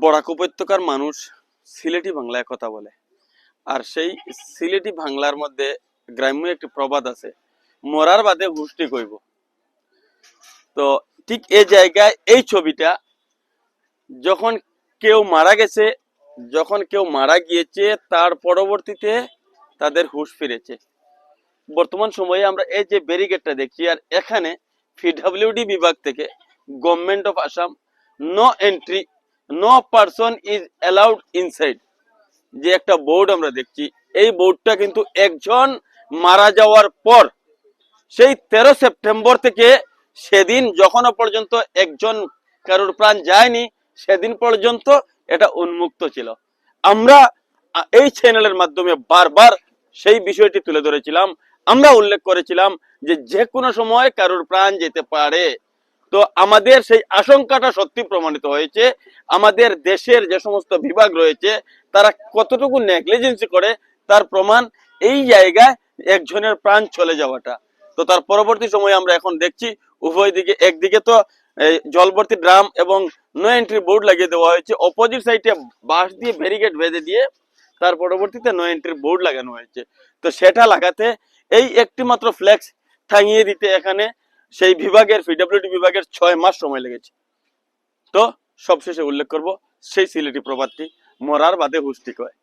বরাক উপত্যকার মানুষ সিলেটি বাংলায় কথা বলে, আর সেই সিলেটি বাংলার মধ্যে গ্রাম্য একটি প্রবাদ আছে, মরার বাদে হুষ্টি কইব। তো ঠিক এই জায়গায় এই ছবিটা, যখন কেউ মারা গেছে, যখন কেউ মারা গিয়েছে, তার পরবর্তীতে তাদের হুঁশ ফিরেছে। বর্তমান সময়ে আমরা এই যে ব্যারিকেডটা দেখছি, আর এখানে পিডব্লিউডি বিভাগ থেকে government of Assam no entry, no person is allowed inside যে একটা বোর্ড আমরা দেখছি, এই বোর্ডটা কিন্তু একজন মারা যাওয়ার পর সেই 13 সেপ্টেম্বর থেকে সেদিন যখনও পর্যন্ত একজন কারোর প্রাণ যায়নি, সেদিন পর্যন্ত এটা উন্মুক্ত ছিল। আমরা এই চ্যানেলের মাধ্যমে বারবার সেই বিষয়টি তুলে ধরেছিলাম। আমরা উল্লেখ করেছিলাম যে যে কোনো সময় কারোর প্রাণ যেতে পারে। তো আমাদের সেই আশঙ্কাটা সত্যি প্রমাণিত হয়েছে। আমাদের দেশের যে সমস্ত বিভাগ রয়েছে তারা কতটুকু নেগলিজেন্সি করে তার প্রমাণ এই জায়গায় একজনের প্রাণ চলে যাওয়াটা। তো তার পরবর্তী সময়ে আমরা এখন দেখছি উভয় দিকে, একদিকে তো জলভর্তি ড্রাম এবং নো এন্ট্রি বোর্ড লাগিয়ে দেওয়া হয়েছে, অপোজিট সাইডে বাঁশ দিয়ে ব্যারিকেড বেঁধে দিয়ে তার পরবর্তীতে নো এন্ট্রি বোর্ড লাগানো হয়েছে। তো সেটা লাগাতে এই একটি মাত্র ফ্লেক্স টাঙিয়ে দিতে এখানে সেই বিভাগের, পিডব্লিউডি বিভাগের 6 মাস সময় লেগেছে। তো সবশেষে উল্লেখ করব সেই সিলেটি প্রবাদটি, মরার বাদে হুষ্টি কয়।